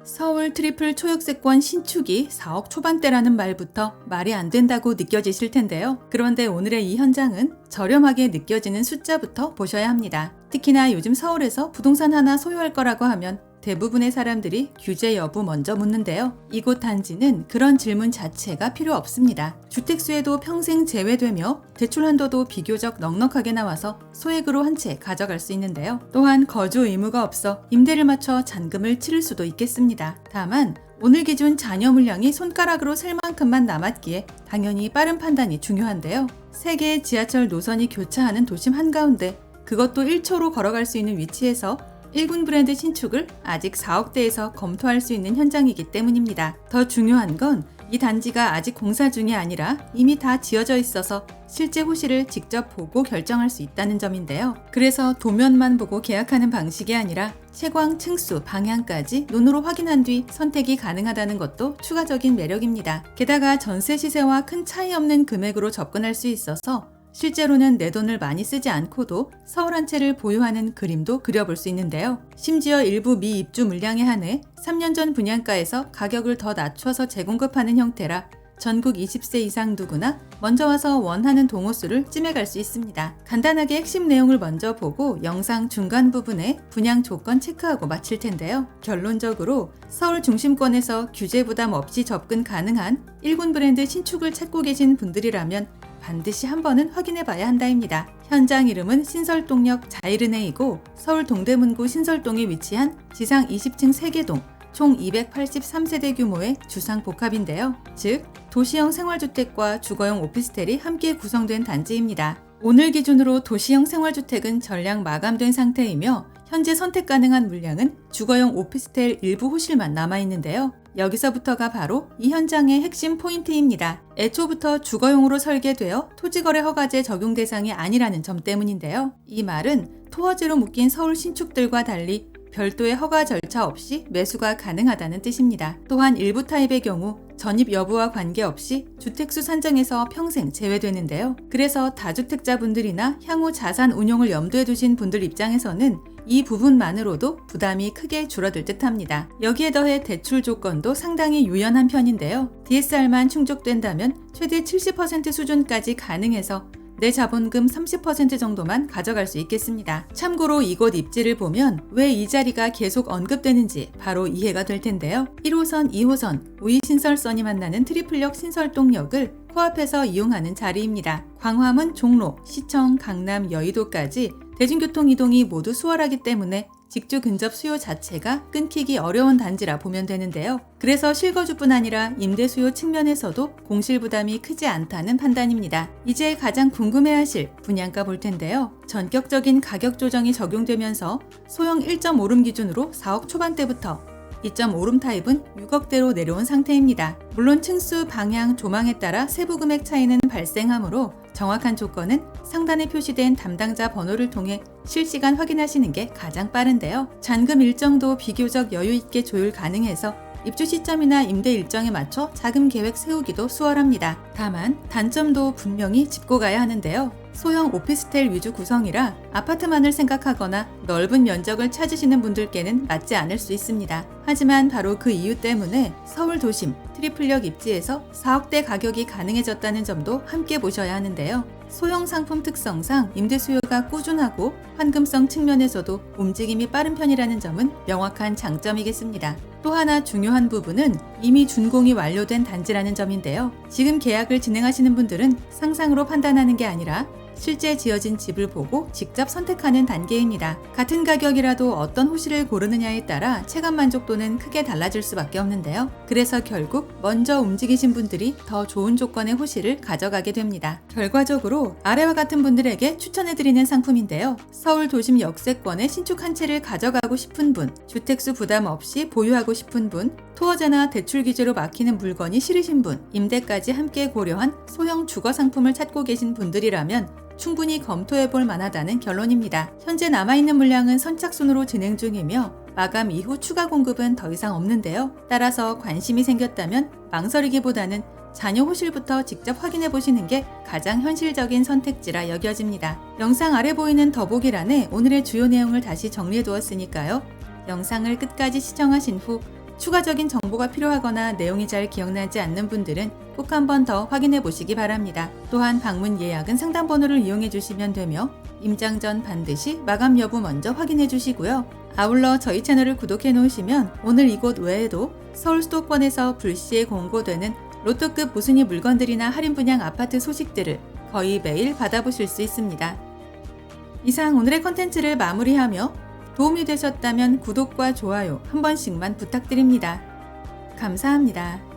서울 트리플 초역세권 신축이 4억 초반대라는 말부터 말이 안 된다고 느껴지실 텐데요. 그런데 오늘의 이 현장은 저렴하게 느껴지는 숫자부터 보셔야 합니다. 특히나 요즘 서울에서 부동산 하나 소유할 거라고 하면 대부분의 사람들이 규제 여부 먼저 묻는데요. 이곳 단지는 그런 질문 자체가 필요 없습니다. 주택수에도 평생 제외되며 대출 한도도 비교적 넉넉하게 나와서 소액으로 한 채 가져갈 수 있는데요. 또한 거주 의무가 없어 임대를 맞춰 잔금을 치를 수도 있겠습니다. 다만 오늘 기준 잔여 물량이 손가락으로 셀 만큼만 남았기에 당연히 빠른 판단이 중요한데요. 3개의 지하철 노선이 교차하는 도심 한가운데 그것도 1초로 걸어갈 수 있는 위치에서 1군 브랜드 신축을 아직 4억대에서 검토할 수 있는 현장이기 때문입니다. 더 중요한 건 이 단지가 아직 공사 중이 아니라 이미 다 지어져 있어서 실제 호실을 직접 보고 결정할 수 있다는 점인데요. 그래서 도면만 보고 계약하는 방식이 아니라 채광, 층수, 방향까지 눈으로 확인한 뒤 선택이 가능하다는 것도 추가적인 매력입니다. 게다가 전세 시세와 큰 차이 없는 금액으로 접근할 수 있어서 실제로는 내 돈을 많이 쓰지 않고도 서울 한 채를 보유하는 그림도 그려볼 수 있는데요. 심지어 일부 미입주 물량에 한해 3년 전 분양가에서 가격을 더 낮춰서 재공급하는 형태라 전국 20세 이상 누구나 먼저 와서 원하는 동호수를 찜해갈 수 있습니다. 간단하게 핵심 내용을 먼저 보고 영상 중간 부분에 분양 조건 체크하고 마칠 텐데요. 결론적으로 서울 중심권에서 규제 부담 없이 접근 가능한 1군 브랜드 신축을 찾고 계신 분들이라면 반드시 한 번은 확인해 봐야 한다입니다. 현장 이름은 신설동역 자이르네이고 서울 동대문구 신설동에 위치한 지상 20층 3개 동, 총 283세대 규모의 주상복합인데요. 즉, 도시형 생활주택과 주거용 오피스텔이 함께 구성된 단지입니다. 오늘 기준으로 도시형 생활주택은 전량 마감된 상태이며 현재 선택 가능한 물량은 주거용 오피스텔 일부 호실만 남아있는데요. 여기서부터가 바로 이 현장의 핵심 포인트입니다. 애초부터 주거용으로 설계되어 토지거래 허가제 적용 대상이 아니라는 점 때문인데요. 이 말은 토어제로 묶인 서울 신축들과 달리 별도의 허가 절차 없이 매수가 가능하다는 뜻입니다. 또한 일부 타입의 경우 전입 여부와 관계없이 주택수 산정에서 평생 제외되는데요. 그래서 다주택자분들이나 향후 자산 운용을 염두에 두신 분들 입장에서는 이 부분만으로도 부담이 크게 줄어들 듯합니다. 여기에 더해 대출 조건도 상당히 유연한 편인데요. DSR만 충족된다면 최대 70% 수준까지 가능해서 내 자본금 30% 정도만 가져갈 수 있겠습니다. 참고로 이곳 입지를 보면 왜 이 자리가 계속 언급되는지 바로 이해가 될 텐데요. 1호선, 2호선, 우이신설선이 만나는 트리플역 신설동역을 코앞에서 이용하는 자리입니다. 광화문, 종로, 시청, 강남, 여의도까지 대중교통 이동이 모두 수월하기 때문에 직주 근접 수요 자체가 끊기기 어려운 단지라 보면 되는데요. 그래서 실거주뿐 아니라 임대 수요 측면에서도 공실 부담이 크지 않다는 판단입니다. 이제 가장 궁금해하실 분양가 볼 텐데요. 전격적인 가격 조정이 적용되면서 소형 1.5룸 기준으로 4억 초반대부터 2.5룸 타입은 6억대로 내려온 상태입니다. 물론 층수, 방향, 조망에 따라 세부 금액 차이는 발생하므로 정확한 조건은 상단에 표시된 담당자 번호를 통해 실시간 확인하시는 게 가장 빠른데요. 잔금 일정도 비교적 여유 있게 조율 가능해서 입주 시점이나 임대 일정에 맞춰 자금 계획 세우기도 수월합니다. 다만 단점도 분명히 짚고 가야 하는데요. 소형 오피스텔 위주 구성이라 아파트만을 생각하거나 넓은 면적을 찾으시는 분들께는 맞지 않을 수 있습니다. 하지만 바로 그 이유 때문에 서울 도심 트리플역 입지에서 4억대 가격이 가능해졌다는 점도 함께 보셔야 하는데요. 소형 상품 특성상 임대 수요가 꾸준하고 환금성 측면에서도 움직임이 빠른 편이라는 점은 명확한 장점이겠습니다. 또 하나 중요한 부분은 이미 준공이 완료된 단지라는 점인데요. 지금 계약을 진행하시는 분들은 상상으로 판단하는 게 아니라 실제 지어진 집을 보고 직접 선택하는 단계입니다. 같은 가격이라도 어떤 호실을 고르느냐에 따라 체감 만족도는 크게 달라질 수밖에 없는데요. 그래서 결국 먼저 움직이신 분들이 더 좋은 조건의 호실을 가져가게 됩니다. 결과적으로 아래와 같은 분들에게 추천해드리는 상품인데요. 서울 도심 역세권의 신축 한 채를 가져가고 싶은 분, 주택수 부담 없이 보유하고 싶은 분, 토어제나 대출 규제로 막히는 물건이 싫으신 분, 임대까지 함께 고려한 소형 주거 상품을 찾고 계신 분들이라면 충분히 검토해볼 만하다는 결론입니다. 현재 남아있는 물량은 선착순으로 진행 중이며 마감 이후 추가 공급은 더 이상 없는데요. 따라서 관심이 생겼다면 망설이기보다는 자녀 호실부터 직접 확인해 보시는 게 가장 현실적인 선택지라 여겨집니다. 영상 아래 보이는 더보기란에 오늘의 주요 내용을 다시 정리해 두었으니까요. 영상을 끝까지 시청하신 후 추가적인 정보가 필요하거나 내용이 잘 기억나지 않는 분들은 꼭 한 번 더 확인해 보시기 바랍니다. 또한 방문 예약은 상담번호를 이용해 주시면 되며 임장 전 반드시 마감 여부 먼저 확인해 주시고요. 아울러 저희 채널을 구독해 놓으시면 오늘 이곳 외에도 서울 수도권에서 불시에 공고되는 로또급 무순위 물건들이나 할인 분양 아파트 소식들을 거의 매일 받아보실 수 있습니다. 이상 오늘의 컨텐츠를 마무리하며 도움이 되셨다면 구독과 좋아요 한 번씩만 부탁드립니다. 감사합니다.